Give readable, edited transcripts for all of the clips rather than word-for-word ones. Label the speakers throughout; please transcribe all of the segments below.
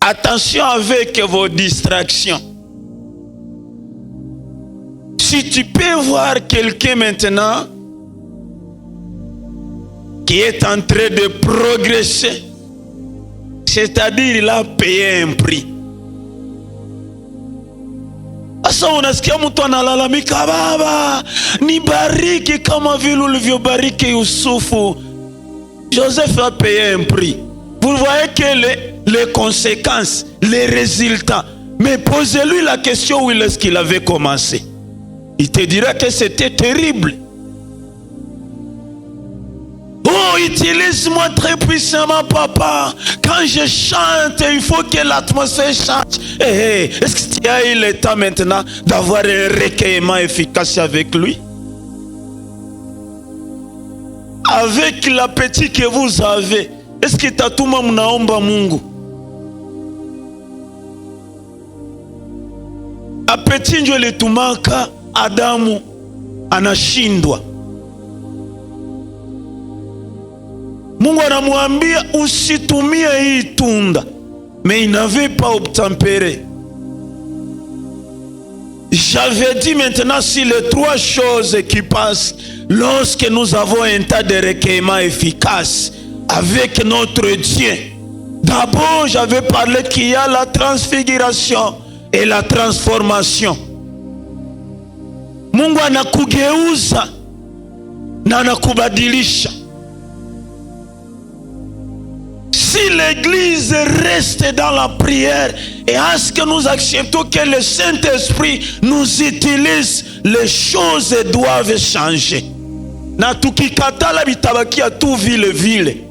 Speaker 1: Attention avec vos distractions. Si tu peux voir quelqu'un maintenant qui est en train de progresser, c'est-à-dire il a payé un prix. Asa unasikia mtu analalamika, baba nibariki kama vile ulivyobariki Yusufu. Joseph a payé un prix. Vous voyez que les conséquences, les résultats. Mais posez-lui la question où est-ce qu'il avait commencé. Il te dira que c'était terrible. Oh, utilise-moi très puissamment, papa. Quand je chante, il faut que l'atmosphère change. Est-ce que tu as eu le temps maintenant d'avoir un recueillement efficace avec lui? Avec l'appétit que vous avez, est-ce que tatuma mnaomba Mungu? Appétit ndio litumaka Adamu anashindwa. Mungu anamwambia usitumie hii tunda, mais il n'avait pas obtempéré. J'avais dit maintenant si les trois choses qui passent lorsque nous avons un tas de recueillement efficace avec notre Dieu. D'abord, j'avais parlé qu'il y a la transfiguration et la transformation. Mungu anakugeuza na anakubadilisha. Si l'église reste dans la prière et à ce que nous acceptons que le Saint-Esprit nous utilise, les choses doivent changer. Na tukikatala bitabakia tout vile.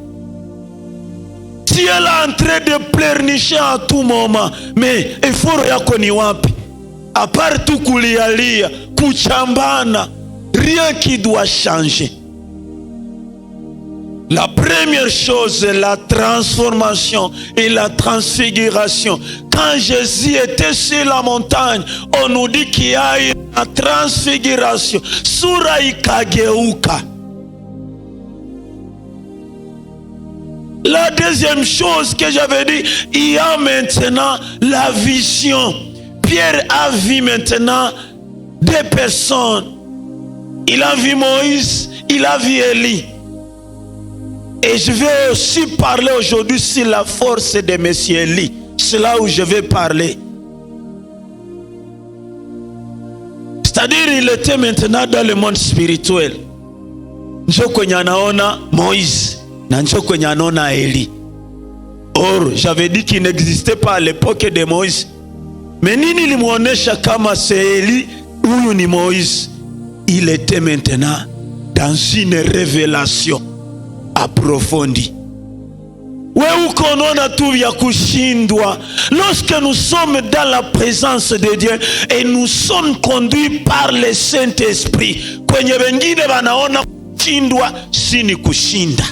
Speaker 1: Si elle est en train de pleurnicher à tout moment, mais effort yako ni wapi? À part tout kulialia, kuchambana, rien qui doit changer. La première chose, la transformation et la transfiguration. Quand Jésus était sur la montagne, on nous dit qu'il y a eu la transfiguration. Sura ikageuka. La deuxième chose que j'avais dit, il y a maintenant la vision. Pierre a vu maintenant deux personnes. Il a vu Moïse, il a vu Élie. Et je vais aussi parler aujourd'hui sur la force de Monsieur Élie. C'est là où je vais parler. C'est-à-dire, il était maintenant dans le monde spirituel. Njo kwenye anaona Moïse na njo kwenye anaona Élie. Or, j'avais dit qu'il n'existait pas à l'époque de Moïse. Mais nini limuonesha kama c'est Élie, huyu ni Moïse. Il était maintenant dans une révélation approfondie. Lorsque nous sommes dans la présence de Dieu et nous sommes conduits par le Saint-Esprit, kwenye wengine wanaona kushindwa si ni kushinda,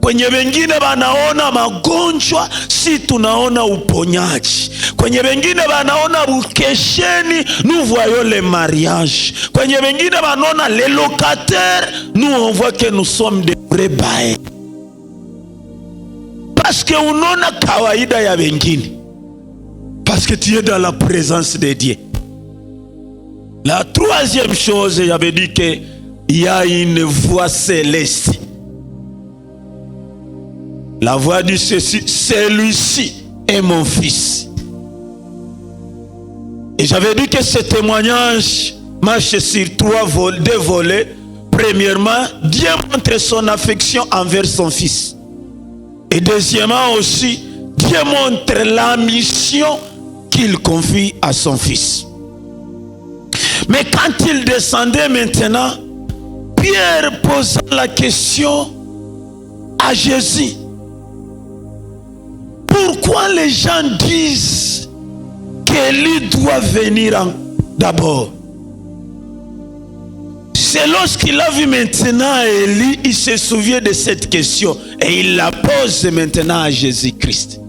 Speaker 1: kwenye wengine wanaona magonjwa si tunaona uponyaji, kwenye wengine wanaona bukesheni nous voyons le mariage, kwenye wengine wanaona les locataires nous on voit que nous sommes des vrais bailleurs. Parce que unaona kawaida ya wengine, parce que tu es dans la présence de Dieu. La troisième chose, j'avais dit que il y a une voix céleste. La voix dit ceci: celui-ci est mon fils. Et j'avais dit que ce témoignage marche sur deux volets. Premièrement, Dieu montre son affection envers son fils. Et deuxièmement aussi, Dieu montre la mission qu'il confie à son fils. Mais quand il descendait maintenant, Pierre posa la question à Jésus: pourquoi les gens disent qu'Élie doit venir d'abord? C'est lorsqu'il a vu maintenant Élie, il se souvient de cette question et il la pose maintenant à Jésus-Christ.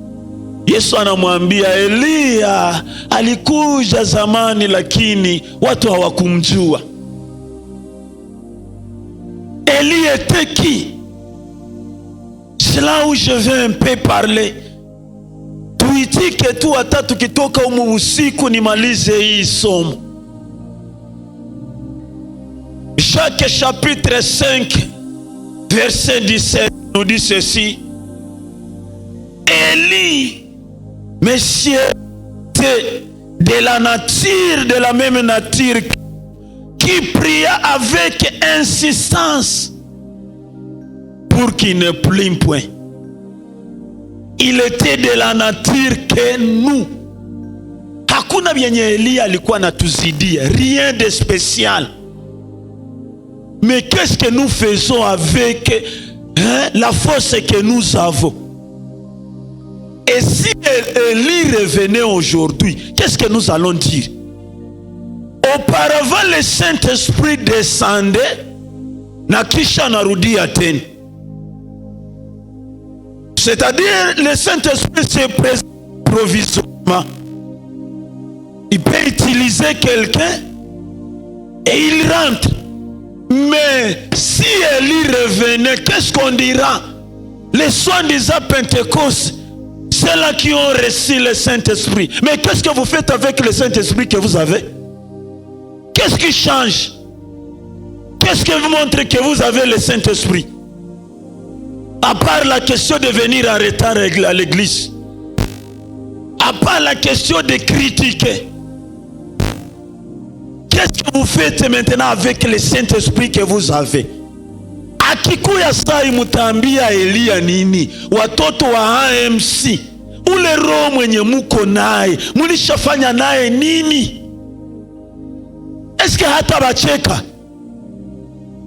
Speaker 1: Yesu anamwambia Elia alikuja zamani lakini watu hawakumjua. Élie était qui? C'est là où je veux un peu parler. Tu uitike tu hata tukitoka humu usiku nimalize hii somo. Jacques chapitre 5 verset 17 nous dit ceci: Élie, monsieur, de la nature, de la même nature, qui pria avec insistance pour qu'il ne plût point. Il était de la nature que nous. Hakuna vyenye Elia alikuwa anatuzidia, rien de spécial. Mais qu'est-ce que nous faisons avec la force que nous avons? Et si Élie revenait aujourd'hui, qu'est-ce que nous allons dire? Auparavant, le Saint-Esprit descendait, na kisha narudia tena. C'est-à-dire, le Saint-Esprit se présente provisoirement. Il peut utiliser quelqu'un et il rentre. Mais si Élie revenait, qu'est-ce qu'on dira? Les soi-disant Pentecôte, ceux-là qui ont reçu le Saint-Esprit. Mais qu'est-ce que vous faites avec le Saint-Esprit que vous avez? Qu'est-ce qui change? Qu'est-ce qui vous montre que vous avez le Saint-Esprit? À part la question de venir en retard à l'église, à part la question de critiquer, qu'est-ce que vous faites maintenant avec le Saint-Esprit que vous avez? Akikuya sai mutambia Elia nini? Watoto wa AMC, ule roho mwenye muko naye, mulishafanya naye nini? Est-ce que hata bacheka?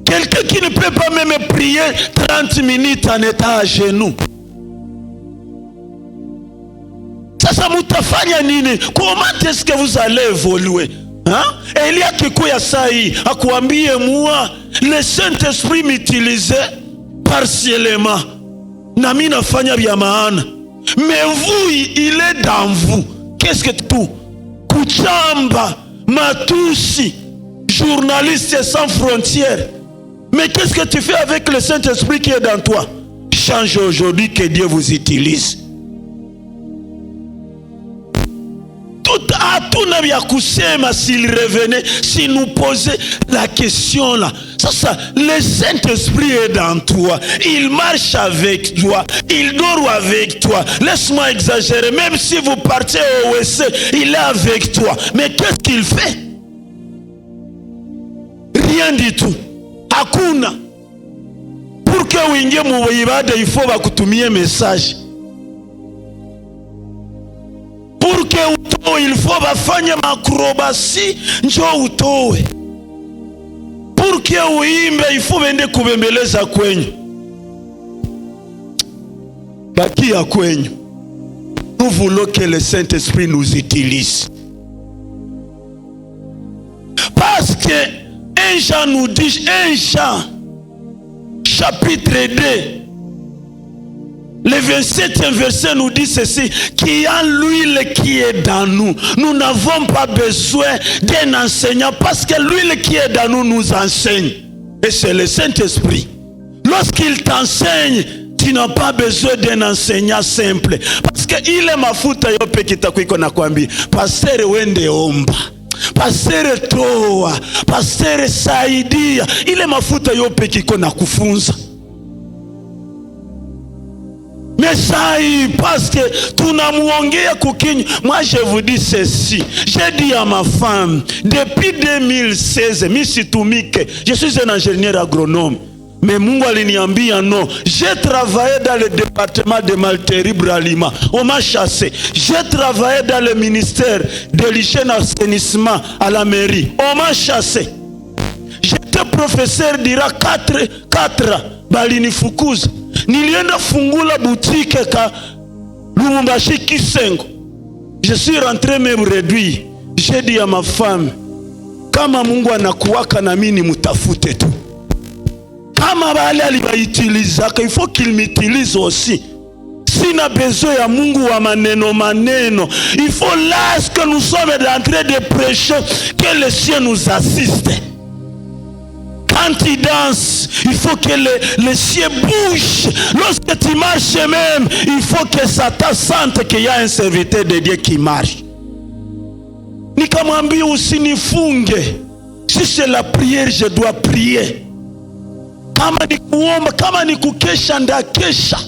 Speaker 1: Quelqu'un qui ne peut pas même prier 30 minutes en état à genoux. Sasa mutafanya nini? Comment est-ce que vous allez évoluer? Elia kikuya sai akuambie moi le Saint-Esprit m'utilisait partiellement na mimi nafanya vya maana, mais vous il est dans vous. Qu'est-ce que tout kuchamba matusi journaliste sans frontières? Mais qu'est-ce que tu fais avec le Saint-Esprit qui est dans toi? Change aujourd'hui que Dieu vous utilise. Tout n'a bien kusema s'il revenait, s'il nous posait la question là. Ça, le Saint-Esprit est dans toi. Il marche avec toi. Il dort avec toi. Laisse-moi exagérer. Même si vous partez au WC, il est avec toi. Mais qu'est-ce qu'il fait? Rien du tout. Hakuna. Pour que uingie mu ibada, il faut bakutumie message. Pour que utoe, il faut bafanye makrobasi njo utoe. Pour que uimbe, il faut bende kubembeleza kwenyu. Bakia kwenyu. Nous voulons que le Saint-Esprit nous utilise. Parce que un Jean nous dit, un Jean chapitre 2, le 27e verset nous dit ceci: qui a l'huile qui est dans nous. Nous n'avons pas besoin d'un enseignant, parce que l'huile qui est dans nous nous enseigne. Et c'est le Saint-Esprit. Lorsqu'il t'enseigne, tu n'as pas besoin d'un enseignant simple. Parce que il est mafuta yope kitakwiko na kwambi, pasteur wende omba, pasteur toa, pasteur saidia. Ile mafuta yope kiko na kufunza. Mais ça, parce que tunamuongea kukinyo. Moi je vous dis ceci, j'ai dit à ma femme depuis 2016, mi situmike, je suis un ingénieur agronome, mais Mungu aliniambia non. J'ai travaillé dans le département de Malterie Bralima, on m'a chassé. J'ai travaillé dans le ministère de l'hygiène et assainissement à la mairie, on m'a chassé. J'étais professeur d'Ira 4 balinifukuza. Nilienda fungula boutique ka Lubumbashi Kisengo. Je suis rentré même réduit. J'ai dit à ma femme, kama Mungu anakuwaka na mimi mutafute tu. Kama bale alibaitiliza, il faut qu'il m'utilise aussi. Sina besoin ya Mungu wa maneno. Il faut là que nous sommes en train de prêcher, que le ciel nous assiste. Quand tu danses, il faut que les cieux bougent. Lorsque tu marches même, il faut que Satan sente qu'il y a un serviteur de Dieu qui marche. Nikamwambia usinifunge. Si c'est la prière, je dois prier. Kama ni kuomba, kama ni kukesha, ndakesha.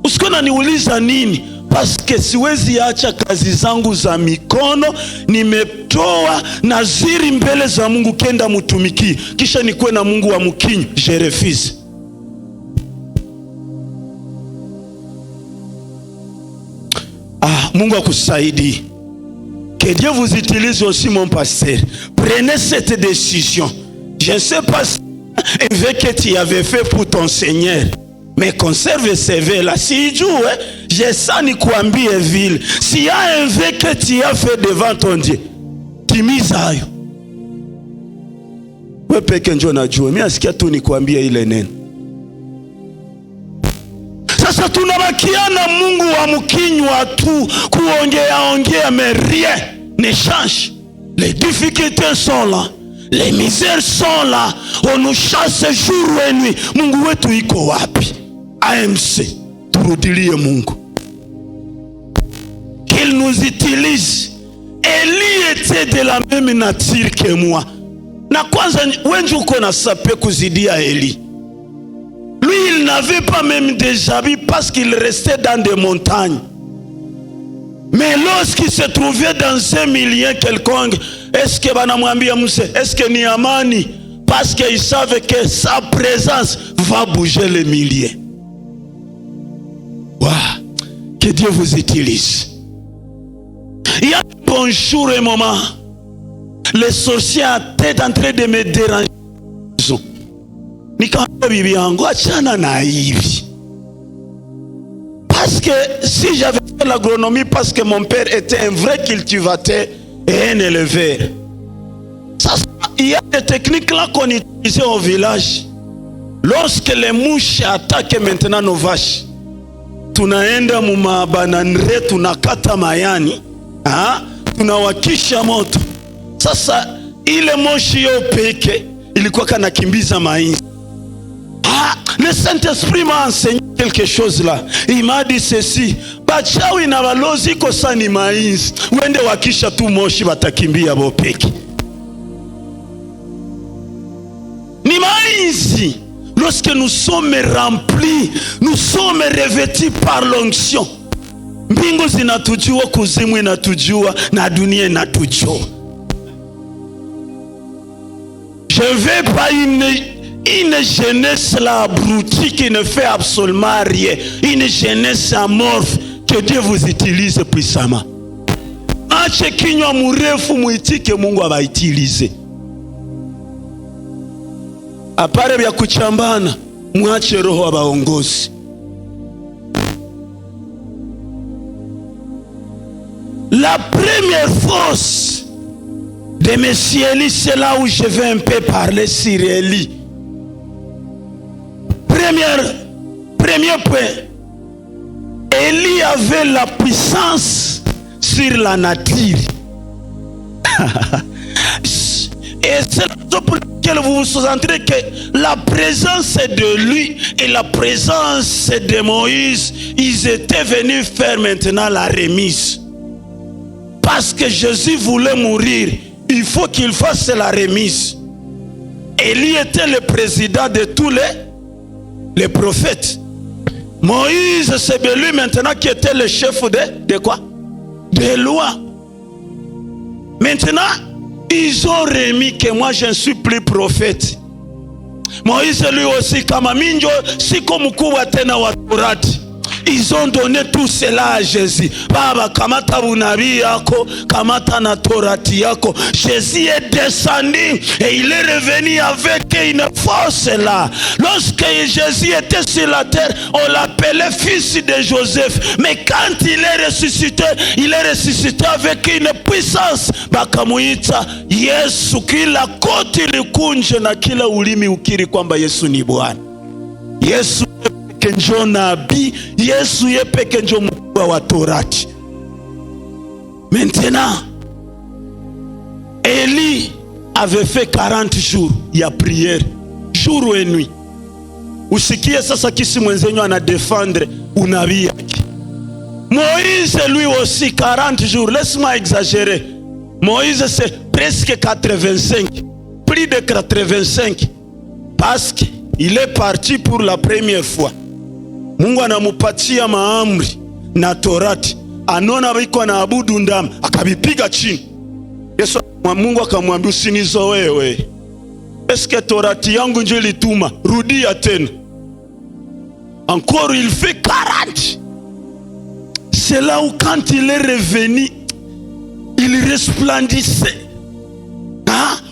Speaker 1: Usikona niuliza nini? Paske siwezi acha kazi zangu za mikono. Nimetoa naziri mbele za Mungu kenda mutumiki, kisha nikuwe na Mungu wa mkinyo. Je refuse. Mungu akusaidie. Que Dieu vous utilise aussi, mon pasteur. Prenez cette décision. Je ne sais pas si un vœu que tu avais fait pour ton Seigneur, mais conserve ces vœux-là. Si tu joues, j'ai ça ni kuambie vile. S'il y a un vœu que tu as fait devant ton Dieu, timiza hayo. Wewe peke njoo najua. Mimi asikia tu ni kuambia ile neno. Sasa tunabakiana Mungu wa mkinywa tu, kuongea mais rien ne change. Les difficultés sont là, les misères sont là, on nous chasse jour et nuit. Mungu wetu iko wapi? AMC, turudilie Mungu. Qu'il nous utilise. Eli était de la même nature que moi. Na kwanza wengi uko na sape kuzidia Eli. Lui, il n'avait pas même des habits parce qu'il restait dans des montagnes. Mais lorsqu'il se trouvait dans un milieu quelconque, est-ce que banamwambia Muse, est-ce que ni amani? Parce qu'ils savent que sa présence va bouger le milieu. Wow. Que Dieu vous utilise. Il y a un bonjour un moment, les sorciers étaient en train de me déranger. Nikamwambia bibi yangu achana na hivi. Parce que si j'avais fait l'agronomie, parce que mon père était un vrai cultivateur et un éleveur. Ça, il y a des techniques là qu'on utilisait au village. Lorsque les mouches attaquent maintenant nos vaches, tunaenda mumabananre, tunakata mayani, tunawakisha moto. Sasa ile moshi yo peke ilikuwa kanakimbiza mainzi. Le Saint-Esprit m'a enseigné quelque chose là. Il m'a dit ceci. Bachawi na balozi kosa ni mainzi. Wende wakisha tu moshi batakimbia bopeki. Ni mainzi. Lorsque nous sommes remplis, nous sommes revêtus par l'onction. Mbingu zinatujua, kuzimu inatujua, na dunia inatujua. Je veux pas une jeunesse là abrutie qui ne fait absolument rien. Une jeunesse amorphe. Que Dieu vous utilise puissamment. Ache kinywa murefu muitike Mungu abaitilize. Apare vya kuchambana, muache roho abaongozi. La première force de Messie Eli, c'est là où je vais un peu parler sur Eli. Premier point, Eli avait la puissance sur la nature. Et c'est la raison pour laquelle vous vous souvenez que la présence de lui et la présence de Moïse, ils étaient venus faire maintenant la remise. Parce que Jésus voulait mourir, il faut qu'il fasse la remise. Élie était le président de tous les prophètes. Moïse, c'est lui maintenant qui était le chef de quoi? De loi. Maintenant, ils ont remis que moi je ne suis plus prophète. Moïse lui aussi, kama minjo siko mkubwa tena wa Torati. Ils ont donné tout cela à Jésus. Baba, kamata unabii yako, kamata na Torati yako. Jésus est descendu et il est revenu avec une force là. Lorsque Jésus était sur la terre, on l'appelait fils de Joseph. Mais quand il est ressuscité avec une puissance. Bakamuita Yesu, kila koti likunje na kila ulimi ukiri kwamba Yesu ni Bwana. Yesu kenjo nabii, Yesu yepe kenjo mkubwa wa Torati. Maintenant, Élie avait fait 40 jours, il y a prière. jour et nuit. Usikie sasa kisi mwenzenyu ana défendre unabii yake. Moïse lui aussi 40 jours, laisse-moi exagérer. Moïse c'est presque 85, plus de 85, parce qu'il est parti pour la première fois. Mungu anamupatia maamri na torati, anona wiko na abudu ndama, akabipiga chini. Yesu Mungu akamwambia usinizo wewe. Eske torati yangu ndio ilituma? Rudia tena. Encore il fait 40. C'est là où quand il est revenu, il resplendissait.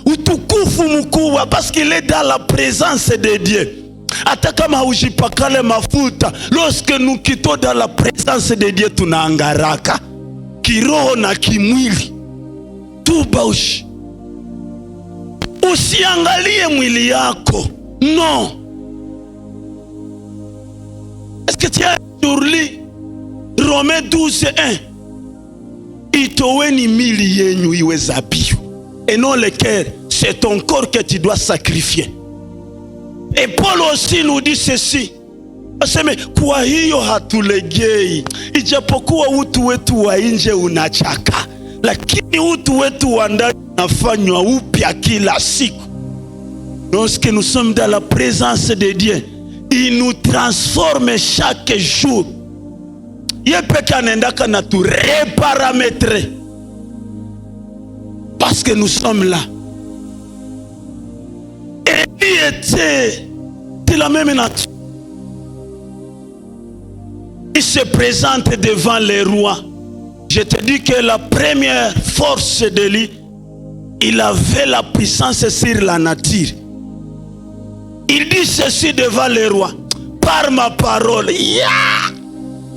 Speaker 1: Utukufu mkubwa, parce qu'il est dans la présence de Dieu. Hata kama haujipakale mafuta, lorsque nous quittons dans la présence de Dieu tunaangaraka kiroho na kimwili. Tubaushi. Usiangalie mwili yako. Non. Est-ce que tu as lu Romains 12:1? Itoweni mili yenyu iwe zabihu, et non le cœur. C'est ton corps que tu dois sacrifier. Et Paul aussi nous dit ceci. Aseme kwa hiyo hatulegei, ijapokuwa utu wetu wa nje unachaka, lakini utu wetu wa ndani unafanywa upya kila siku. Lorsque nous sommes dans la présence de Dieu, il nous transforme chaque jour. Yepeke anendaka na tu reparametrer, parce que nous sommes là. Élie était de la même nature. Il se présente devant les rois. Je te dis que la première force d'Élie, il avait la puissance sur la nature. Il dit ceci devant les rois: par ma parole,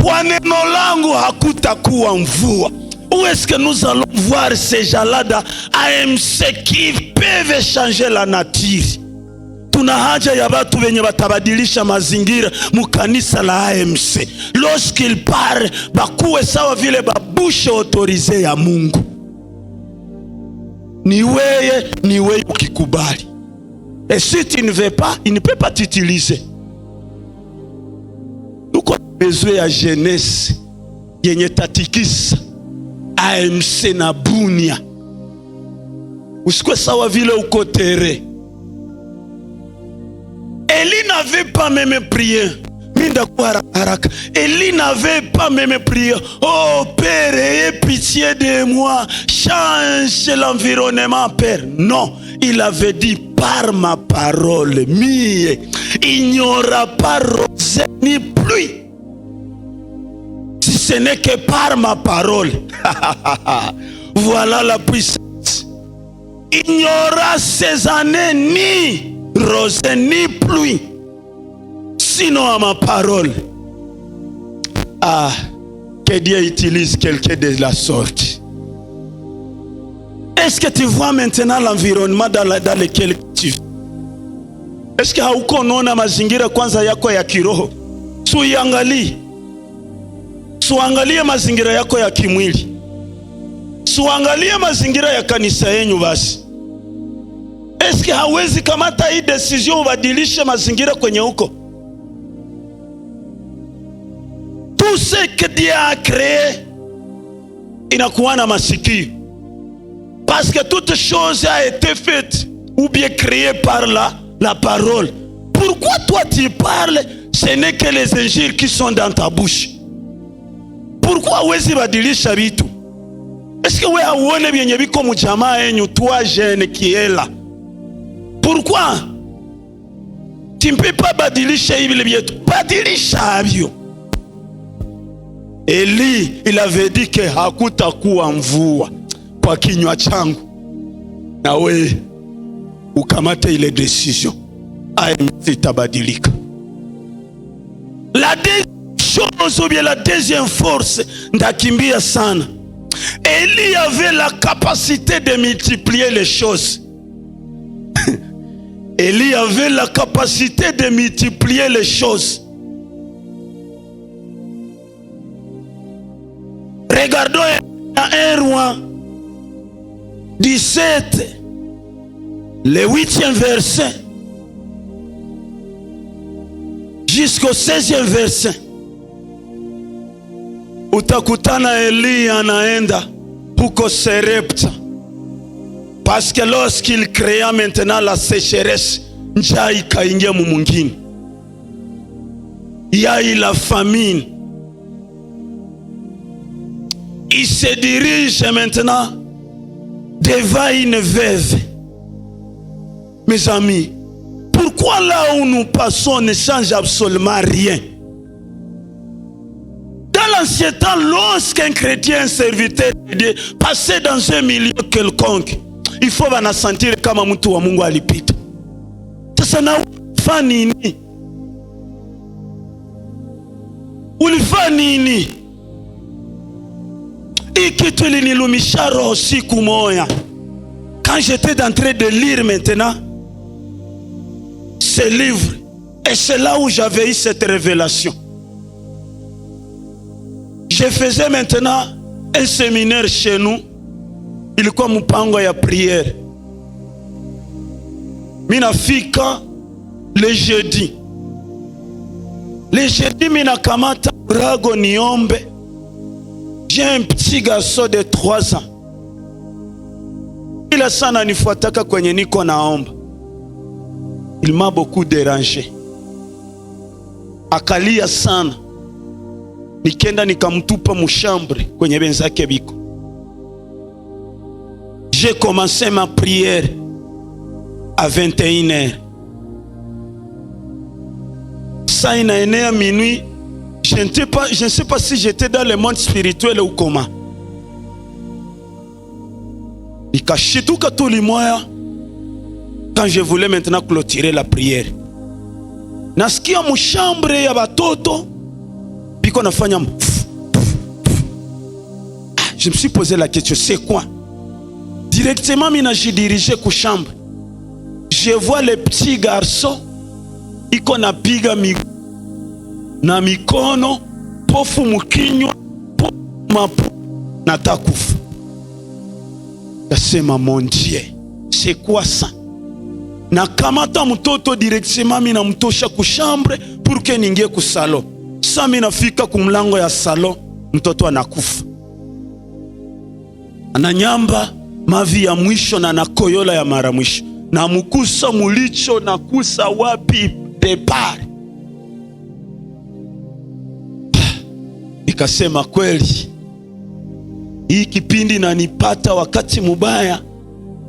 Speaker 1: kwa neno langu hakutakuwa mvua. Où est-ce que nous allons voir ces gens-là dans AMC qui peuvent changer la nature? Tuna haja ya watu wenye batabadilisha mazingira mukanisa la AMC. Lorsqu'il parle, bakuwe sawa vile babushe autorisé ya Mungu. Ni weye ukikubali. Et si tu ne veux pas, il ne peut pas t'utiliser. Nous avons besoin ya jeunesse yenye tatikisa AMC na Bunia. Usikwe sawa vile uko tere. Élie n'avait pas même prié. Élie n'avait pas même prié. Oh Père, aie pitié de moi. Change l'environnement, Père. Non, il avait dit par ma parole. Il n'y aura pas rosée ni pluie, si ce n'est que par ma parole. Voilà la puissance. Il n'y aura ces années ni rosée ni pluie, sinon à ma parole. Que Dieu utilise quelqu'un de la sorte. Est-ce que tu vois maintenant l'environnement dans lequel tu vis? Est-ce que hauko nona mazingira kwanza yako ya kiroho? Suangalie mazingira yako ya kimwili. Suangalie mazingira ya kanisa yenu basi. Est-ce que hawezi kamata hii decision ubadilishe mazingira kwenye huko? Tout ce que Dieu a créé inakuwa na masikio. Parce que toute chose a été faite ou bien créée par la parole. Pourquoi toi tu parles? Ce n'est que les injils qui sont dans ta bouche. Pourquoi hawezi badilisha vitu? Est-ce que wewe hauone vyenye viko mjamaa yenu toi jeune qui est là? Pourquoi tu ne peux pas badilisha hivi vyetu? Badilisha hivyo. Eli il avait dit que hakutakuwa mvua kwa kinywa changu, na wewe ukamate ile decision. Itabadilika. La deuxième chose ou bien la deuxième force, ndakimbia sana. Élie avait la capacité de multiplier les choses. Élie avait la capacité de multiplier les choses. Regardons à 1 Roi 17, le 8e verset. jusqu'au 16e verset. Utakutana Elia anaenda huko Serepta, parce que lorsqu'il créa maintenant la sécheresse, njaa ikaingia mumungini, il y a eu la famine. Il se dirige maintenant devant une veuve. Mes amis, pourquoi là où nous passons ne change absolument rien? Dans l'ancien temps, lorsqu'un chrétien, un serviteur de Dieu, passait dans un milieu quelconque, il faut sentir kama mtu wa Mungu alipita. Sasa na ulifanya nini? Ulifanya nini? Ikitu ilinilumisha roho siku moya. Quand j'étais en train de lire maintenant ce livre, et c'est là où j'avais eu cette révélation. Je faisais maintenant un séminaire chez nous. Il ilikuwa mpango ya prière. Minafika le jeudi. Le jeudi minakamata rago niombe. J'ai un petit garçon de 3 ans. Ila sana nifuataka kwenye niko naomba. Il m'a beaucoup dérangé. Akalia sana. Nikenda nikamtupa mushambre kwenye benzake biko. J'ai commencé ma prière à 21h. Ça inaenea minuit. Je ne sais pas si j'étais dans le monde spirituel ou comment. Nikashituka tout limoya quand je voulais maintenant clôturer la prière. Nasikia mushambre ya batoto biko nafanya. Je me suis posé la question, c'est quoi? Directement, je dirigé ku chambre. Je vois le petit garçon, iko na piga na mikono, pofu mukinywa, mapu na takufu. Kasema, mon Dieu, c'est quoi ça? Na kamata mtoto directement, mina mtosha ku chambre pour que ningie ku salon. Sa mina fika ku mlango ya salon, mtoto anakufa. Ananyamba mavi ya mwisho na nakoyola ya mara mwisho. Na mukusa mulicho na kusa wapi depart. Nikasema kweli, hii kipindi nanipata wakati mubaya.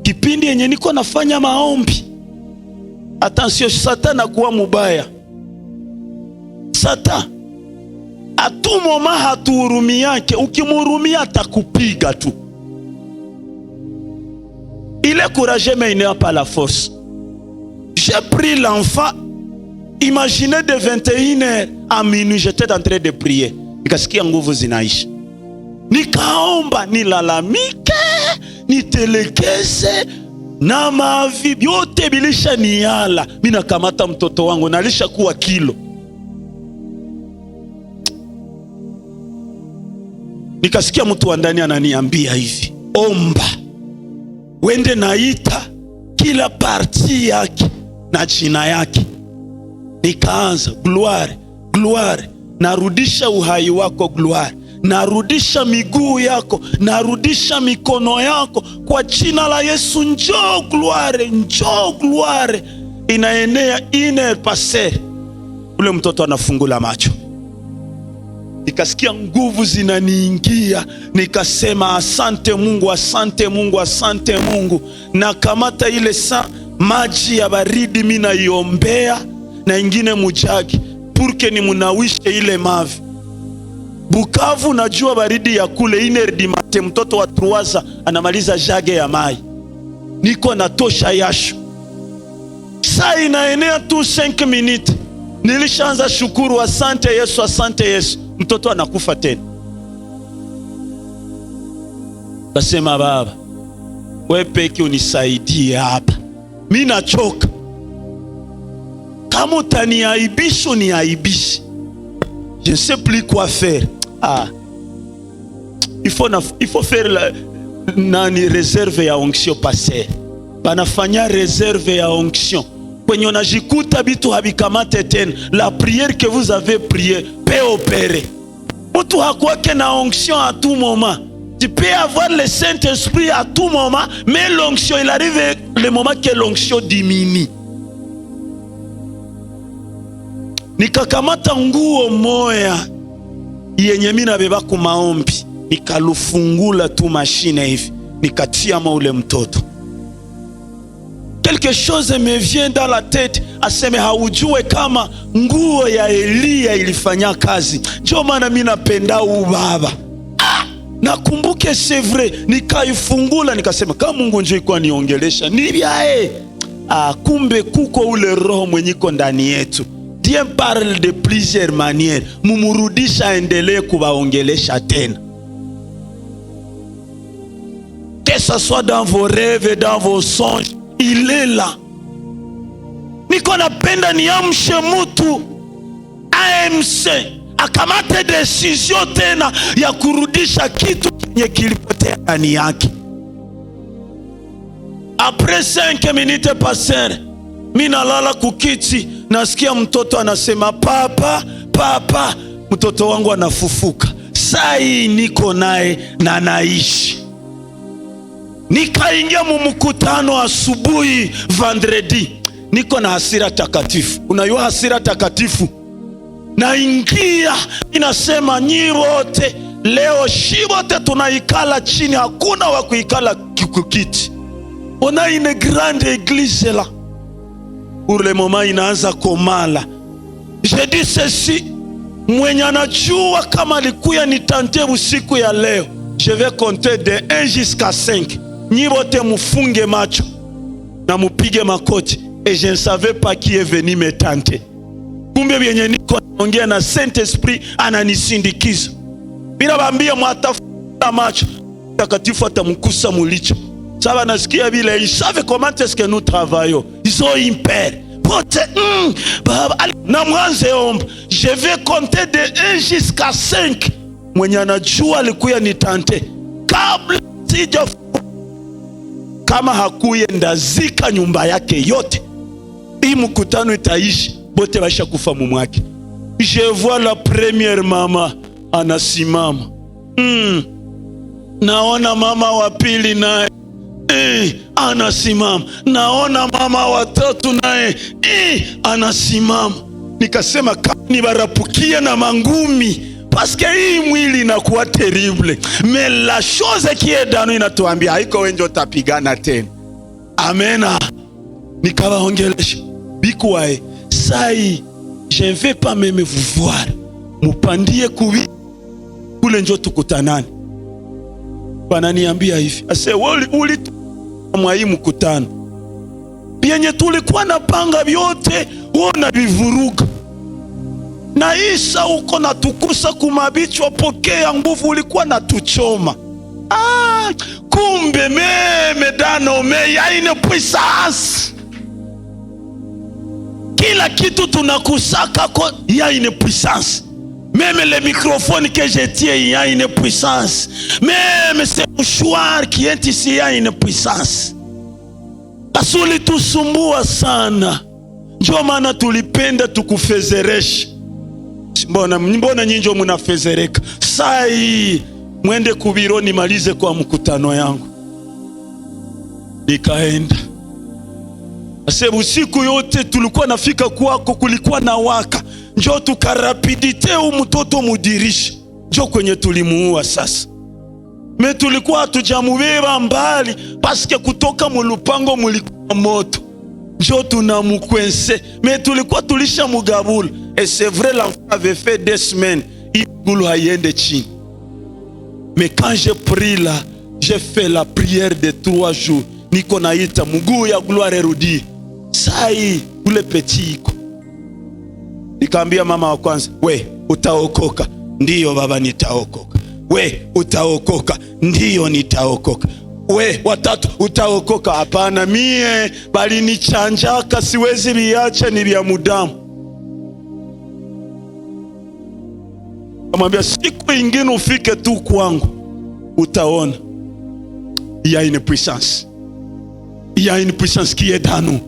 Speaker 1: Kipindi yenye niko nafanya maombi. Attention, Satan kuwa mubaya. Satan à tout moment hatuhurumi yake. Ukimhurumia atakupiga tu. Il est courageux mais il n'a pas la force. J'ai pris l'enfant. Imaginez de 21h à minuit, j'étais en train de prier. Nikasikia nguvu zinaisha. Nikaomba, nilalamike, nitelekeze, na mavi yote bilisha niyala. Mina kamata mtoto wangu, nalisha kuwa kilo. Nikasikia mtu wa ndani ananiambia hivi, omba. Wende naita kila parti yake na jina yake. Nikaanza, gloire, gloire. Narudisha uhai wako, gloire. Narudisha miguu yako, narudisha mikono yako kwa jina la Yesu. Njoo gloire, njoo gloire. Inaenea ine pase. Ule mtoto anafungula macho. Nikasikia nguvu zinaniingia. Nikasema asante Mungu, asante Mungu, asante Mungu. Na kamata ile saa maji ya baridi mina iombea na ingine mujagi purke ni munawishe ile mavi. Bukavu najua baridi ya kule inerdi mate, mtoto wa 3 anamaliza jage ya mai. Niko natosha yasho. Saa inaenea tu 5 minutes. Nilishaanza shukuru, asante Yesu, asante Yesu. Mtoto anakufa tena. Kasema, Baba, wewe peke unisaidie hapa. Mimi nachoka. Kama utaniaibisha uniaibishe. Je ne sais plus quoi faire. Il faut faire nani réserve ya onction passer. Banafanya réserve ya onction. kwenye unajikuta bitu habikamate tena. La prière que vous avez priée peut opérer. Mutu hakuwake na onction à tout moment. Tu peux avoir le Saint-Esprit à tout moment, mais l'onction, il arrive le moment que l'onction diminue. Nikakamata nguo moya yenye mimi nabeba ku maombi, nikalufungula tu mashine hivi, nikatia ule mtoto. Quelque chose me vient dans la tête, aseme haujue kama nguo ya Elia ilifanya kazi. Ndio maana mimi napenda ubaba. Nakumbuke c'est vrai, nikaifungula nikasema kama Mungu njoo iko niongelesha nibia kumbe kuko ule roho mwenyiko ndani yetu. Dieu parle de plusieurs manières. Mumurudisha endelee kubaongelesha tena. Que ce soit dans vos rêves et dans vos songes, il est là. Niko napenda niamshe mtu AMC akamate decision tena ya kurudisha kitu kenye kilipotea ndani yake. Après 5 minutes passées, mimi nalala kukiti, nasikia mtoto anasema papa, papa. Mtoto wangu anafufuka. Saa hii niko naye na naishi. Nikaingia mkutano asubuhi vendredi. Niko na hasira takatifu. Unajua hasira takatifu? Naingia, inasema nyi wote leo shibote tunaikala chini, hakuna wa kuikala kikukiti. On a une grande église là. Pour le moment inaanza komala. Je dis ceci, mwenye anajua kama alikuya nitante usiku ya leo, je vais compter de 1 jusqu'à 5. Nyi wote mufunge macho na mupige makoti. Et je ne savais pas qui est venu me tenter. Kumbe bienye niko naongea na Saint-Esprit ananisindikiza. Bila bambia mwatafuta macho, takatifu atamkusa mulicho. Saba nasikia vile, ils savent comment est-ce que nous travaillons. Ils ont une peur. Baba, na mwanze omba. Je vais compter de 1 jusqu'à 5. Mwenye anajua alikuya nitante. Kabla sija kama hakuye ndazika nyumba yake yote. Hii mkutano itaishi, bote basha kufa mumwake. Je vois la première mama anasimama. Naona mama wa pili naye anasimama. Naona mama wa tatu naye anasimama. Nikasema kama ni barapukia na mangumi, parce que hii mwili inakuwa terrible. Mais la chose qui est dans nous inatuambia haiko wenjo utapigana tena. Amena. Nikawaongelesha. Bikuwae, sai, je ne vais pas même vous voir. Mupandie kuwi, kule njo tukutanani. Wananiambia hivi, ase uli mwa hii mkutano. Bienye tulikuwa na panga vyote, wona vivuruga. Na Isa uko na tukusa kumabichwa, pokea nguvu, ulikuwa na tuchoma. Kumbe meme dano me ya ine puissance. Kila kitu tunakusaka il y a une puissance. Même le microphone que je tiens, il y a une puissance. Même ce mouchoir qui est ici, il y a une puissance. Asuli tusumbua sana. Ndio maana tulipenda tukufezereshe. Mbona nyinjo munafezereka? Sai mwende kubiro nimalize kwa mkutano yangu. Nikaenda. Asebu siku yote tulikuwa nafika kwako, kulikuwa na waka. Njoo tukarapidite mtoto mudirishi. Njoo kwenye tulimuua sasa. Me tulikuwa hatujamubeba mbali, paske kutoka mulupango mulikuwa moto. Njoo tunamukwense. Me tulikuwa tulisha mugabula. Et c'est vrai, l'enfant avait fait 2 semaines. Il goulou hayende chini. Mais quand j'ai pris là, j'ai fait la prière de 3 jours. Niko naita muguu ya gloire rudi. Sai ule petiko. Nikaambia mama wa kwanza, we utaokoka. Ndiyo baba nitaokoka. We utaokoka. Ndiyo nitaokoka. We watatu utaokoka. Hapana, mie bali nichanjaka, siwezi biacha, ni vya mudamu. Amwambia siku ingine ufike tu kwangu, utaona. Il y a une puissance. Il y a une puissance qui est dans nous.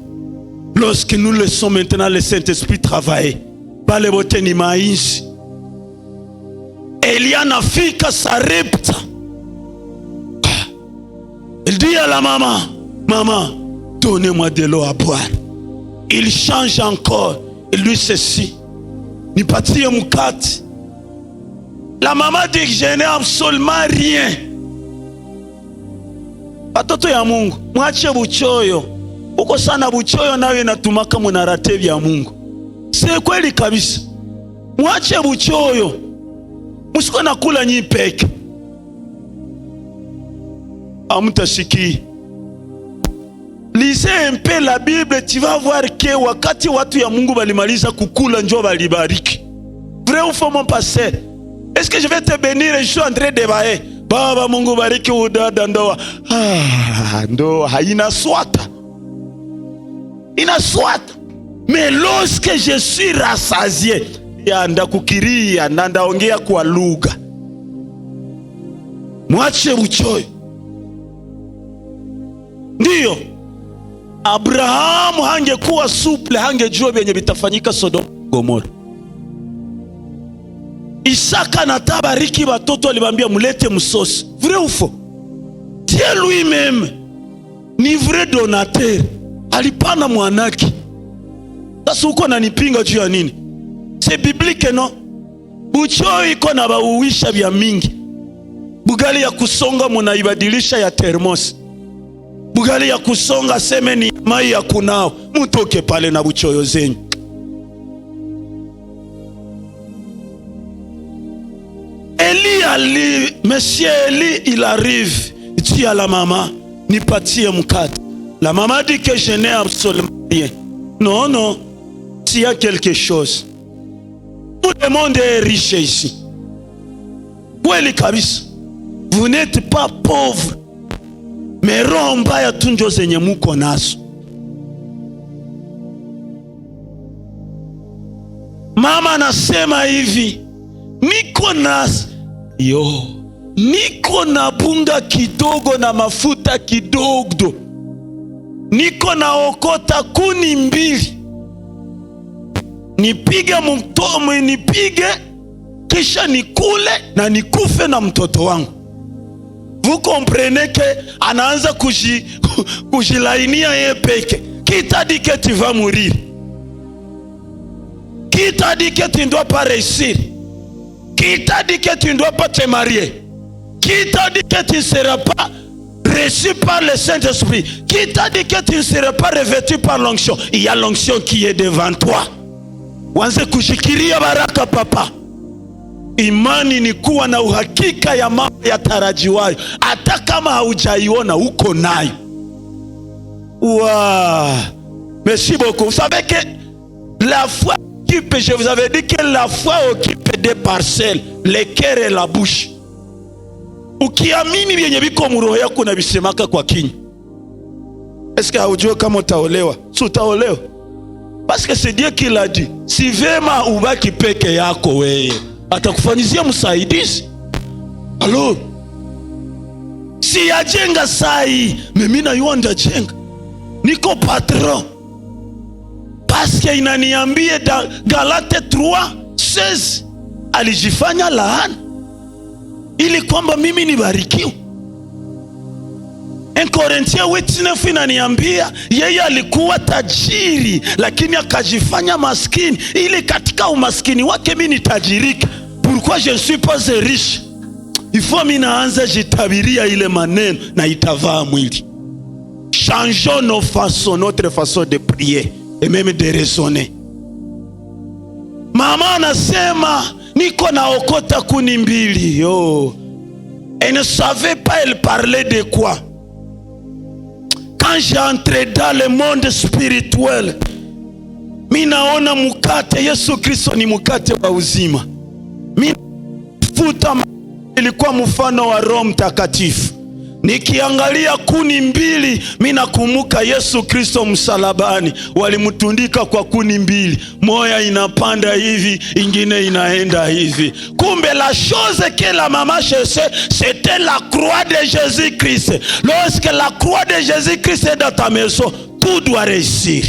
Speaker 1: Lorsque nous laissons maintenant le Saint-Esprit travailler, pale bote ni maisha. Elia anafika Sarepta. Il dit à la maman, maman, donnez-moi de l'eau à boire. Il change encore. Il lui ceci. Nipatie mukati. La maman dit que je n'ai absolument rien. Watoto ya Mungu, mwache buchoyo. Uko sana buchoyo nawe inatumaka munarate vya Mungu. Si kweli kabisa. Mwache buchoyo. Musiko nakula nyi peke. Amutashiki. Lisez un peu la Bible, tu vas voir que wakati watu ya Mungu balimaliza kukula njo balibariki. Vrai ou faux mon pasteur? Est-ce que je vais te bénir et je suis en train de bailler? Baba Mungu bariki udada ndoa. Ndoa haina swata. Ina swata. Mais lorsque je suis rassasié, ya ndakukiria na ndaongea kwa lugha. Mwache uchoyo. Ndiyo. Abrahamu hangekuwa suple, hangejua vyenye vitafanyika Sodoma Gomora. Isaka na tabariki watoto alibambia mulete msosi. Vrai ou faux? Dieu lui-même ni vrai donateur. Alipana mwanaki. Sasa uko nanipinga juu ya nini? C'est biblique non? Buchoyo iko na bauisha vya mingi. Bugali ya kusonga munaibadilisha ya thermos. Bugali ya kusonga seme ni mai ya kunao. Mutoke pale na buchoyo zenyu. Monsieur Eli, il arrive. Il dit à la maman, nipatie mkate. La maman dit que je n'ai absolument rien. Non, non. S'il y a quelque chose. Tout le monde est riche ici. Kweli kabisa. Vous n'êtes pas pauvre. Mais roho mbaya tunjo zenye muko nazo. Mama anasema hivi, niko na bunga kidogo na mafuta kidogo. Niko na okota kuni 2. Nipige mtomo, nipige kisha nikule na nikufe na mtoto wangu. Vous comprenez que anaanza kujilainia yeye peke. Qui t'a dit que tu vas mourir? Qui t'a dit que tu ne dois pas réussir? Qui t'a dit que tu ne dois pas te marier? Qui t'a dit que tu ne seras pas reçu par le Saint-Esprit? Qui t'a dit que tu ne seras pas revêtu par l'onction? Il y a l'onction qui est devant toi. Wanze kushikiria baraka papa. Imani ni kuwa na uhakika ya mambo ya tarajiwayo. Hata kama haujaiona uko nayo. Waouh. Merci beaucoup. Vous savez que la foi occupe, je vous avais dit que la foi occupe des parcelles, le cœur et la bouche. Ukiamini vyenye viko muroho yako na bisemaka kwa kinywa. Est-ce que haujua kama utaolewa? Si utaolewa. Parce que c'est Dieu qui l'a dit. Si vema ubaki peke yako wewe, atakufanyizia msaidizi. Alors, si ajenga sai, mimi na yuanda jenga. Niko patron. Parce que inaniambia Galate 3:16 alijifanya laana ili kwamba mimi nibarikiwe. 1 Corinthiens 8:9 inaniambia yeye alikuwa tajiri lakini akajifanya maskini ili katika umaskini wake mimi nitajirike. Pourquoi je ne suis pas riche? Il faut mimi naanza jitabiria ile maneno na itavaa mwili. Changeons nos façons, notre façon de prier et même de raisonner. Mama anasema niko na okota kuni 2. Yo. Elle ne savait pas elle parlait de quoi. Quand j'entre dans le monde spirituel, mimi naona mkate. Yesu Kristo ni mkate wa uzima. Mimi futa ilikuwa mfano wa Roho Mtakatifu. Nikiangalia kuni 2, mimi nakumbuka Yesu Kristo msalabani. Walimtundika kwa kuni 2. Moya inapanda hivi, ingine inaenda hivi. Kumbe la chose que la maman cherchait, c'était la croix de Jésus-Christ. Lorsque la croix de Jésus-Christ est dans ta maison, tout doit réussir.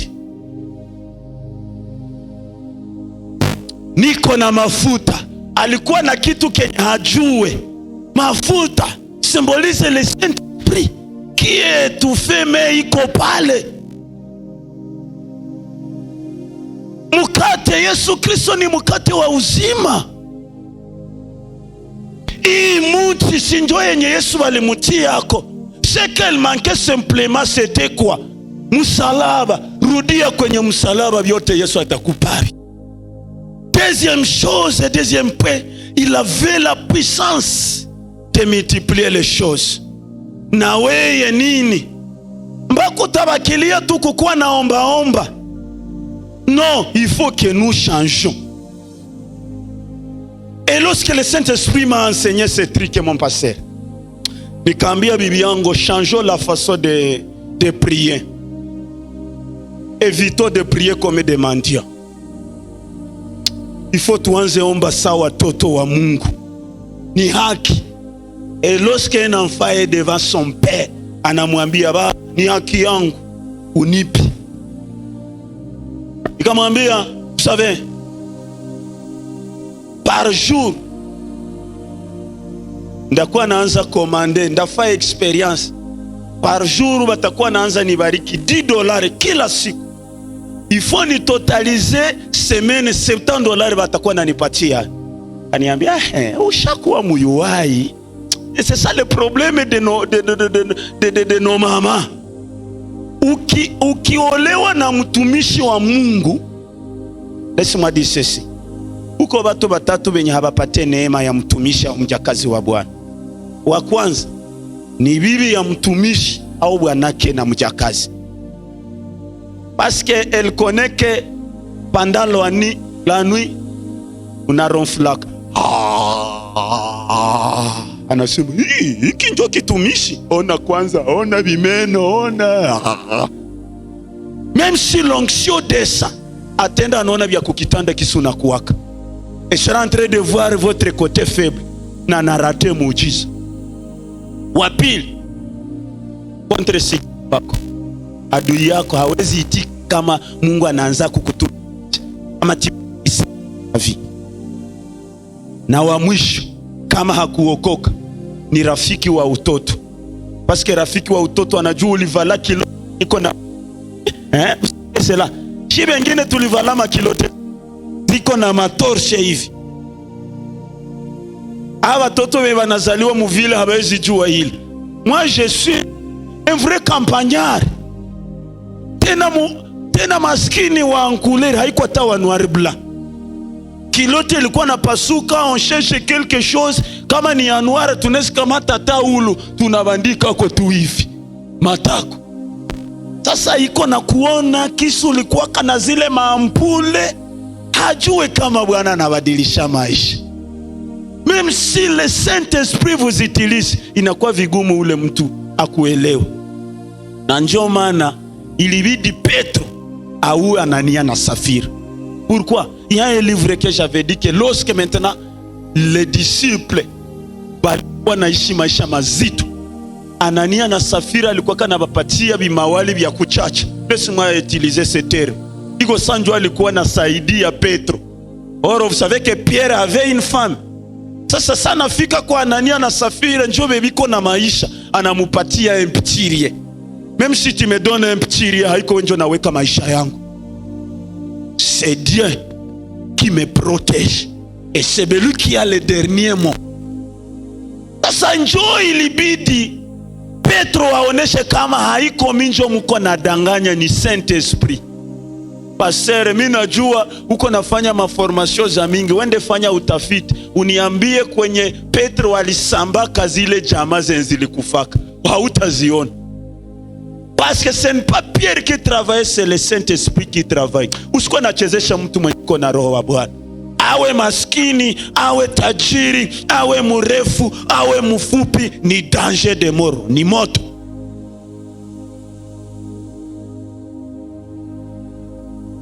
Speaker 1: niko na mafuta. Alikuwa na kitu kenye hajue. Mafuta symbolise le Saint-Esprit qui est étouffé mais iko pale. Mkate Yesu Kristo ni mkate wa uzima. Hii muti sinjo yenye Yesu walimutia yako. Ce qu'elle manquait simplement c'était quoi? Msalaba. Rudia kwenye msalaba, vyote Yesu atakupari. Deuxième chose, deuxième point, il avait la puissance de multiplier les choses. Na weye nini? Mbako tabakilia tu kukuwa na omba. Non, il faut que nous changeons. Et lorsque le Saint-Esprit m'a enseigné ce truc, mon pasteur, nikambia bibi yangu, changeons la façon de prier. Évitons de prier comme des mendiants. Il faut tuanze omba sawa toto wa Mungu. Ni haki. Et lorsque un enfant est devant son père, anamwambia ba, ni haki yangu, unipi. Ikamwambia, vous savez, par jour, ndakuwa naanza komande, ndafa experience. Par jour, batakuwa naanza nibariki $10 kila siku. Il faut ni totaliser semaine $70 batakuwa nanipatia. Aniambia, ushakuwa muyuwai. Et c'est ça le problème de nos mamans. Ukiolewa na mtumishi wa Mungu, laisse-moi dire ceci. Uko watu batatu benye habapate neema ya mtumishi au mjakazi wa Bwana. Wa kwanza ni bibi ya mtumishi au bwanake na mjakazi. Parce qu'elle connaît que pendant la nuit, on a ronflaka. Anasema, hiki ndio kitumishi. Ona kwanza, ona vimeno, ona. Même si l'onction descend, atenda anaona vya kukitanda kisuna kuwaka. Et je suis en train de voir votre côté faible. Na narate muujiza. Wa pili, contre si bako. Adui yako hawezi itika kama Mungu anaanza kukutu. Kama tibisi vi. Na wa mwisho, kama hakuokoka, ni rafiki wa utoto. Parce que rafiki wa utoto anajua ulivala kilo iko na c'est là. Si bengine tulivala makilote ziko na matorshe hivi. Hawa toto wewe wanazaliwa muvile hawezi jua hili. Moi je suis un vrai campagnard. Tena maskini wa Ankulere haiko tawa noir blanc. Kilote ilikuwa na pasuka, on cherche quelque chose, kama ni ya noir tunaweza kama tata ulu tunabandika kwa tu hivi matako. Sasa iko na kuona kisu likuwa kana zile maampule, hajue kama Bwana anabadilisha maisha. Même si le Saint-Esprit vous utilise, inakuwa vigumu ule mtu akuelewa. Na ndio maana ilibidi Petro au Anania na Safira. Pourquoi? Il y a un livre que j'avais dit que lorsque maintenant les disciples walikuwa naishi maisha mazito, Anania na Safira alikuwa kana bapatia bimawali vya kuchacha. Laisse-moi utiliser ce terme. Iko sanjo alikuwa na saidia Petro. Or vous savez que Pierre avait une femme. Sasa sana fika kwa Anania na Safira njoo bebiko na maisha, anamupatia un petit rien. Même si tu me donnes un petit rien, haiko njo naweka maisha yangu. C'est Dieu qui me protège. Et c'est lui qui a le dernier mot. Sasa njoo ilibidi Petro aoneshe kama haiko minjo mko na danganya, ni Saint-Esprit. Pasere, mimi najua uko nafanya maformation za mingi, wende fanya utafiti, uniambie kwenye Petro alisambaka zile jamaa zilikufaka, hautaziona. Parce que ce n'est pas Pierre qui travaille, c'est le Saint-Esprit qui travaille. Usikuwa nachezesha mtu mwenye na roho wa Bwana. Awe maskini, awe tajiri, awe mrefu, awe mfupi, ni danger de mort, ni moto.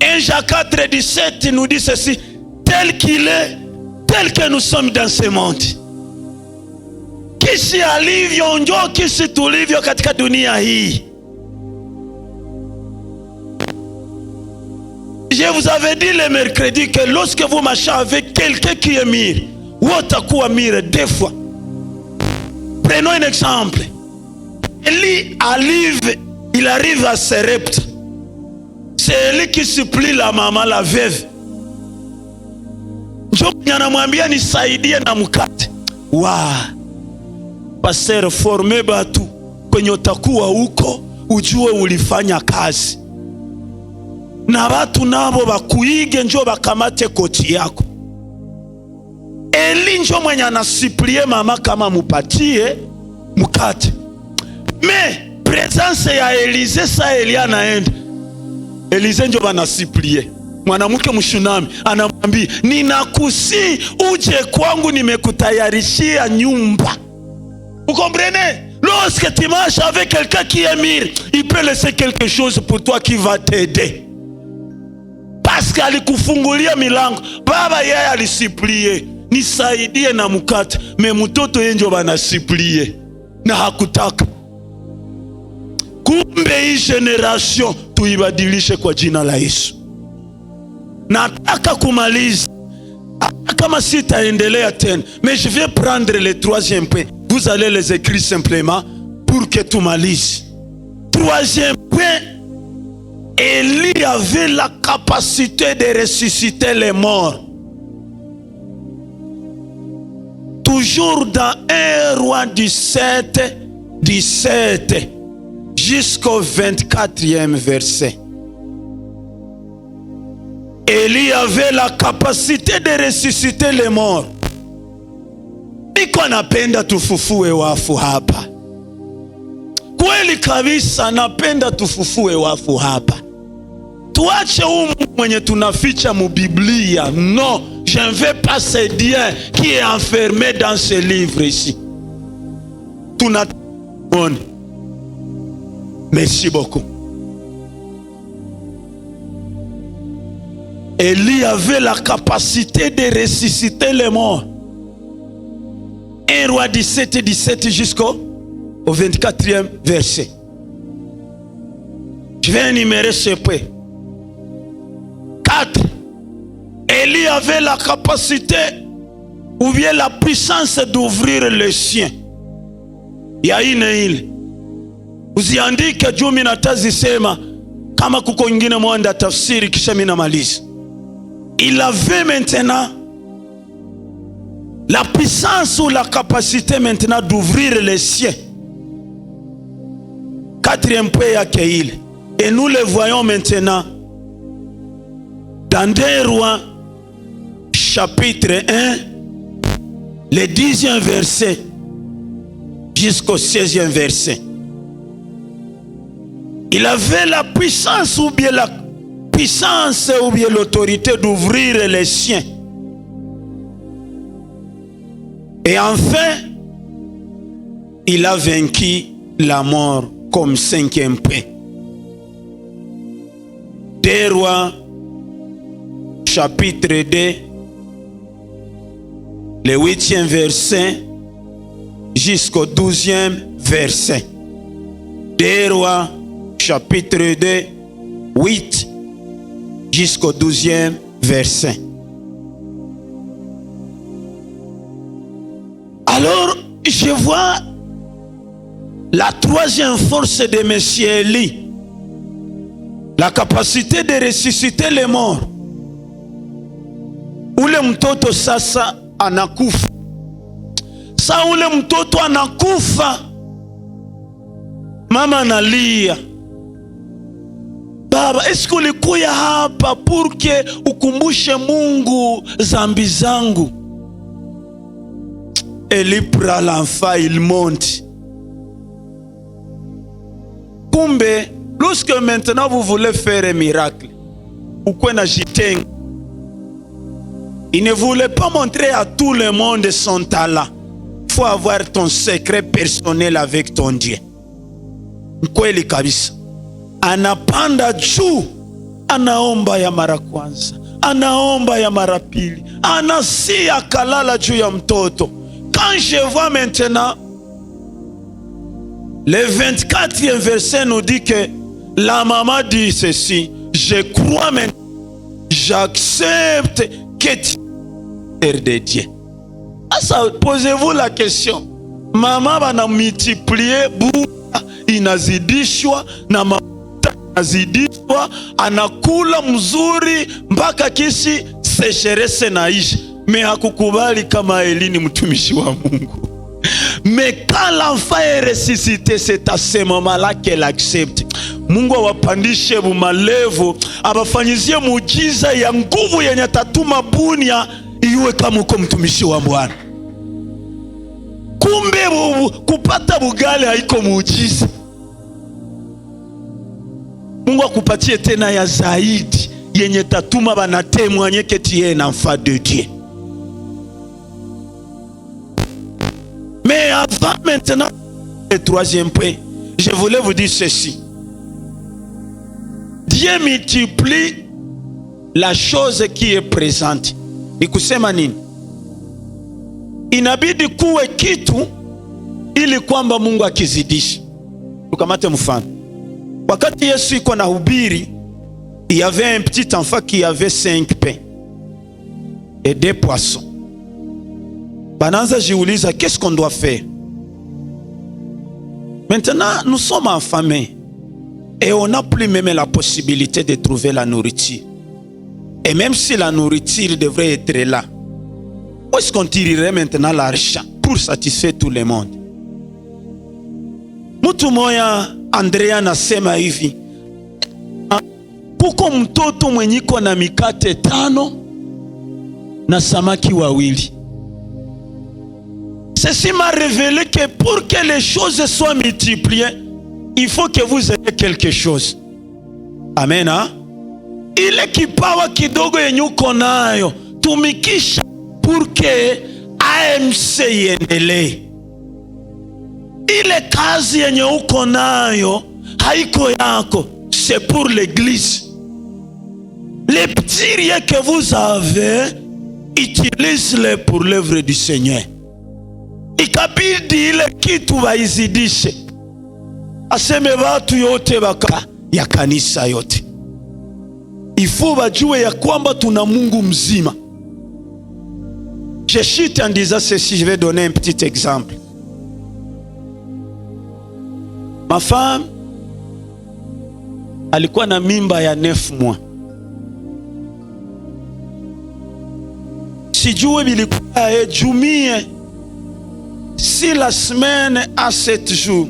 Speaker 1: Et Jacques 4:17 nous dit ceci: tel qu'il est, tel que nous sommes dans ce monde. Kisi alivyo ndio kisi tulivyo katika dunia hii. Je vous avais dit le mercredi que lorsque vous marchez avec quelqu'un qui est mûr, ou utakuwa mûr deux fois. Prenons un exemple. Élie il arrive à Sarepta. C'est Élie qui supplie la maman, la veuve. Ndio anamwambia nisaidie na mkate. Pastor, forme batu kwenye utakuwa huko, ujue ulifanya kazi. Na watu nabo bakuige, njo bakamate koti yako. Eli njo mwenye anasiplie mama kama mupatie mukate. Me presence ya Elize sa Eli anaenda. Elize njo banasiplie. Mwanamke mshunami anamwambia, ninakusi uje kwangu, nimekutayarishia nyumba. Vous comprenez? Lorsque tu marches avec quelqu'un qui est mûr, il peut laisser quelque chose pour toi qui va t'aider. Parce alikufungulia milango. Baba yeye alisiplie, nisaidie na mkate. Me mtoto yenjo banasiplie na hakutaka. Kumbe hii generation tuibadilishe kwa jina la Yesu. Nataka kumaliza. Kama sitaendelea tena, mais je vais prendre le troisième point. Vous allez les écrire simplement pour que tu malises. Troisième point, Élie avait la capacité de ressusciter les morts. Toujours dans 1 Roi 17 jusqu'au 24e verset. Élie avait la capacité de ressusciter les morts. Niko napenda tufufue wafu hapa. Kweli kabisa napenda tufufue wafu hapa. Tuache mwenye tunaficha mu Biblia. Non, je ne veux pas ce Dieu qui est enfermé dans ce livre ici. Merci beaucoup. Élie avait la capacité de ressusciter les morts. 1 Roi 17 jusqu'au 24e verset. Je vais énumérer ce point. 4. Élie avait la capacité ou bien la puissance d'ouvrir les cieux. Il y a une île. Usiandike juu mimi natazisema kama kuko ingine mwanda tafsiri kisha mimi namaliza. Il avait maintenant la puissance ou la capacité maintenant d'ouvrir les cieux. 4e point yake ile. Et nous le voyons maintenant dans 2 Rois chapitre 1, le 10e verset jusqu'au 16e verset. Il avait la puissance ou bien l'autorité d'ouvrir les cieux. Et enfin, il a vaincu la mort comme 5e point. 2 Rois chapitre 2, le 8e verset jusqu'au 12e verset. 2 Rois chapitre 2, 8 jusqu'au 12e verset. Alors, je vois la 3e force de Monsieur Élie. La capacité de ressusciter les morts. Ule mtoto sasa anakufa. Sa ule mtoto anakufa. Mama analia. Baba, est-ce que ulikuja hapa pour que ukumbushe Mungu zambi zangu? Élie prend l'enfant, il monte. Kumbe, lorsque maintenant vous voulez faire un miracle, ou quoi na jitenga, il ne voulait pas montrer à tout le monde son talent. Il faut avoir ton secret personnel avec ton Dieu. Kweli kabisa. Anapanda juu, anaomba ya mara kwanza, anaomba ya mara pili, anasia kalala juu ya mtoto. Quand je vois maintenant, le 24e verset nous dit que la maman dit ceci: je crois maintenant j'accepte que tu es de Dieu. Asa, posez-vous la question. Mama bana multiplier buna inazidishwa na mafuta inazidishwa, anakula mzuri mpaka kisi sécheresse naisha. Me hakukubali kama Eli mtumishi wa Mungu. Mais quand l'enfant est ressuscité, c'est à ce moment-là qu'elle accepte. Mungu awapandishe bumalevo, abafanyizie muujiza ya nguvu yenye tatuma bunia iwe kama uko mtumishi wa Bwana. Kumbe kupata bugali haiko muujiza. Mungu akupatie tena ya zaidi yenye tatuma banatemwanye que tu es un enfant de Dieu. Mais avant maintenant, le troisième point, je voulais vous dire ceci. Dieu multiplie la chose qui est présente. Ni kusema nini? Inabidi kuwe kitu ili kwamba Mungu akizidisha. Tukamate mfano. Wakati Yesu iko na hubiri, il y avait un petit enfant qui avait 5 pains et 2 poissons. Bananza jiuliza, qu'est-ce qu'on doit faire? Maintenant, nous sommes affamés et on n'a plus même la possibilité de trouver la nourriture. Et même si la nourriture devrait être là, où est-ce qu'on tirerait maintenant l'argent pour satisfaire tout le monde? Mtu moya Andrea nasema hivi, kuko mtoto mwenye iko na mikate 5 na samaki 2. Ceci m'a révélé que pour que les choses soient multipliées, il faut que vous ayez quelque chose. Amen. Hein? Ile kipawa kidogo yenye uko nayo tumikisha pour que AMC iendelee. Ile kazi yenye uko nayo haiko yako, c'est pour l'église. Les petits riens que vous avez, utilisez-les pour l'œuvre du Seigneur. Ikabidi ile kitu waizidishe, aseme watu yote baka ya kanisa yote. Ifo wajue ya kwamba tuna Mungu mzima. Je chute en disant ceci, je vais donner un petit exemple. Ma femme alikuwa na mimba ya 9 mois. Sijue bilikuwa jumie. Si la semaine a 7 jours,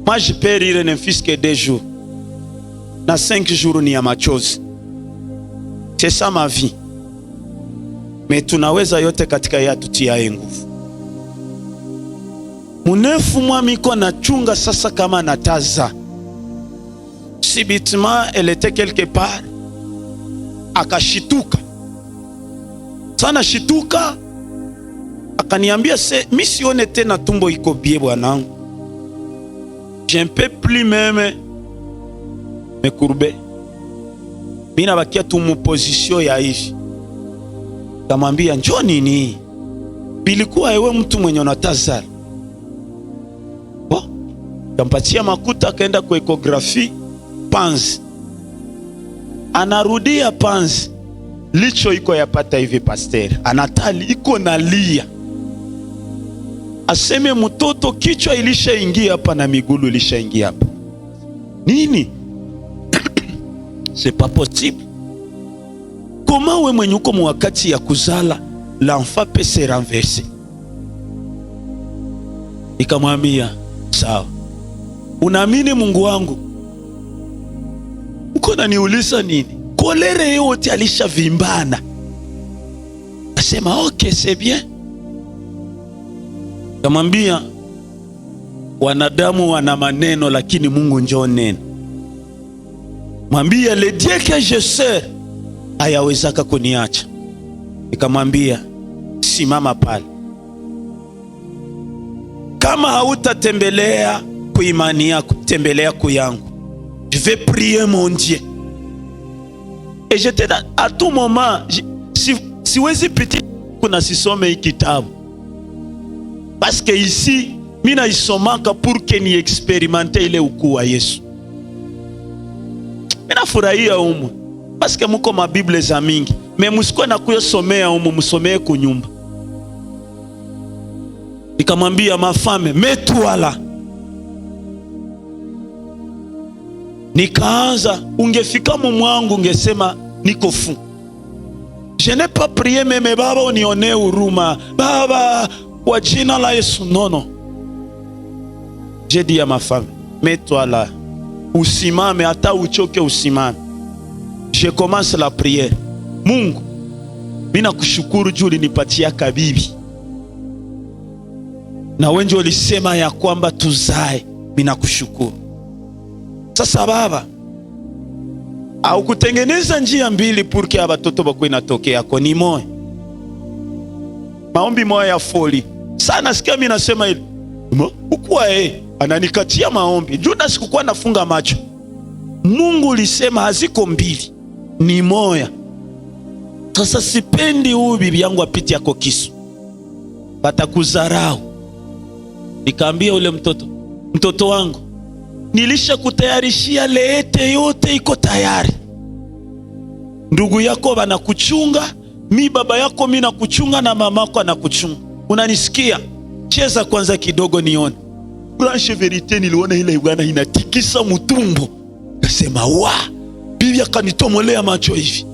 Speaker 1: moi je peux rire ne fils que 2 jours. Na 5 jours ni ya machozi. C'est ça ma vie. Mais tunaweza yote katika yeye atutia nguvu. Munefu mwa miko na chunga sasa kama nataza. Subitement elle était quelque part. Akashituka. Sana shituka. Akaniambia mi sione tena tumbo iko bie bwanangu. Je ne peux plus même me courber. Mina bakia tu mu position ya hivi. Kamwambia njoo nini? Bilikuwa ewe mtu mwenye unatazara. Kampatia makuta akaenda kwa ekografi panzi. Anarudia panzi. Licho iko yapata hivi pasteur. Anatali iko nalia. Aseme mtoto kichwa ilishaingia hapa na migulu ilishaingia hapa. Nini? C'est pas possible. Comment we mwenye uko mwakati ya kuzala l'enfant peut se renverser? Nikamwambia sawa. Unaamini Mungu wangu? Uko naniuliza nini? Kolere yote alishavimbana. Asema okay, c'est bien. Kamwambia wanadamu wana maneno lakini Mungu njoo neno. Mwambia le Dieu que je sers hayawezaka kuniacha. Nikamwambia simama pale. Kama hautatembelea kuimani yako, tembelea kuyangu. Je vais prier mon Dieu. Et j'étais à tout moment, siwezi piti kuna sisome hii kitabu. Parce que ici, mina isomaka pour que ni expérimente ile ukuu wa Yesu. Mina furahia umu. paske muko mabible za mingi, me musikuwe na kuyosomea umu, musomee kunyumba. Nikamwambia mafame metwala. Nikaanza, ungefika mumwangu ungesema niko fu. Je n'ai pas prié meme baba unione huruma. Baba kwa jina la Yesu nono. J'ai dit à ma femme, mets-toi là. Usimame hata uchoke usimame. Je commence la prière. Mungu, mina kushukuru juu ulinipatia kabibi. Na wengi walisema ya kwamba tuzae, mina kushukuru. Sasa baba, au kutengeneza njia mbili purke abatoto bakwe natokea ko ni moyo. Maombi moya ya foli. Sana sikia mimi nasema hili. Ukua ananikatia maombi. Juda sikukuwa nafunga macho. Mungu ulisema haziko mbili, ni moya. Sasa sipendi huyu bibi yangu apiti yako kisu. Batakuzarau. Nikaambia ule mtoto wangu, nilisha kutayarishia leete yote iko tayari. Ndugu yako wanakuchunga, mi baba yako mi nakuchunga na mamako anakuchunga. Unanisikia? Cheza kwanza kidogo nione. Branche verite niliona ile bwana inatikisa mutumbo. Nasema wa, bibi akanitomolea macho hivi.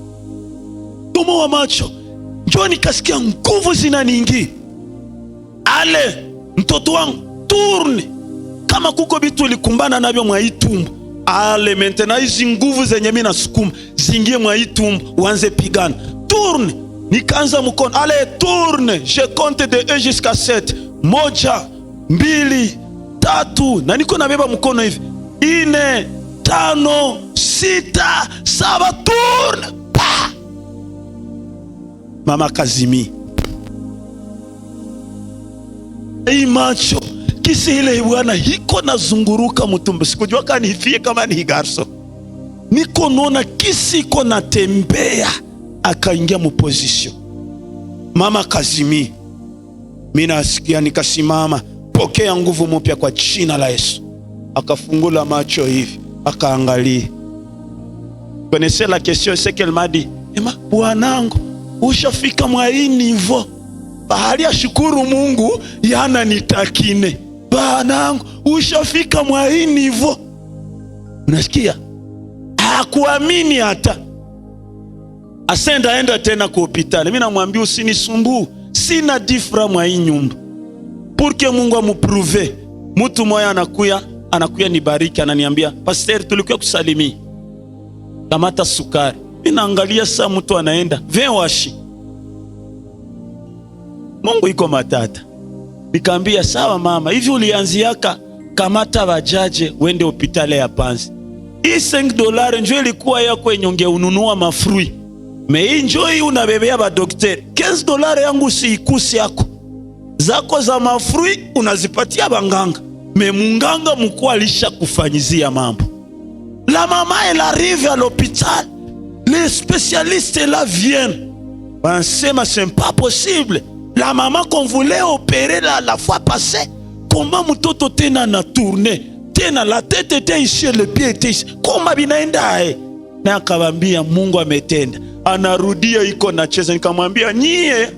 Speaker 1: Tomo wa macho. Njoo nikasikia nguvu zinaniingia. Ale, mtoto wangu, tourne. Kama kuko bitu likumbana nabyo mwa itumbo. Ale, maintenant hizi nguvu zenye mimi nasukuma zingie mwa itumbo, uanze pigana. Tourne. Nikaanza mkono. Ale, tourne. Je compte de 1 jusqu'à 7. 1, 2, 3. Na niko nabeba mkono hivi. 4, 5, 6, 7. Tourne. Pa! Mama Kazimi. Hii macho kisi ile bwana hiko nazunguruka mutumbo. Sikujua kani hifie kama ni garso. Niko nona kisi iko natembea. Akaingia mu position. Mama Kazimi. Mina asikia nikasimama. Pokea nguvu mpya kwa jina la Yesu. Akafungula macho hivi. Akaangalia. Connaissez la question, c'est qu'elle m'a dit, Ema, bwanangu, ushafika mwa hii nivo. Bahali ya shukuru Mungu, yana nitakine. Bwanangu, ushafika mwa hii nivo. Unasikia? Hakuamini hata. Asenda enda tena kwa hospitali. Mimi namwambia usinisumbu. Sina difra mwa hii nyumba. Porque Mungu amupruve. Mtu moya anakuya nibariki, ananiambia, pastor tulikuwa kusalimia. Kamata sukari. Mimi naangalia saa mtu anaenda, vewashi. Mungu iko matata. Nikaambia sawa mama, hivi ulianziaka kamata bajaje wende hospitali ya Panzi. Hii $5 njoo ilikuwa yako enyonge ununua mafrui. Me njoo hii unabebea ba daktari. $15 yangu siikusi yako. Zako za mafrui unazipatia banganga. Me munganga mkuu alisha kufanyizia mambo. La maman elle arrive à l'hôpital. Les spécialistes là viennent. Pensez-moi, c'est pas possible. La maman qu'on voulait opérer la fois passée, comment mtoto tena na tourné, tena la tête était ici, le pied était ici. Comment binaenda na akawambia Mungu ametenda. Anarudia iko na cheza. Nikamwambia nyie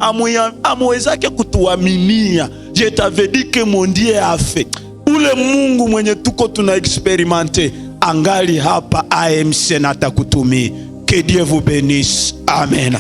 Speaker 1: amuwezake kutuaminia. Je t'avais dit que mon Dieu a fait. Ule Mungu mwenye tuko tuna experimente angali hapa AMC na atakutumia. Que Dieu vous bénisse. Amen.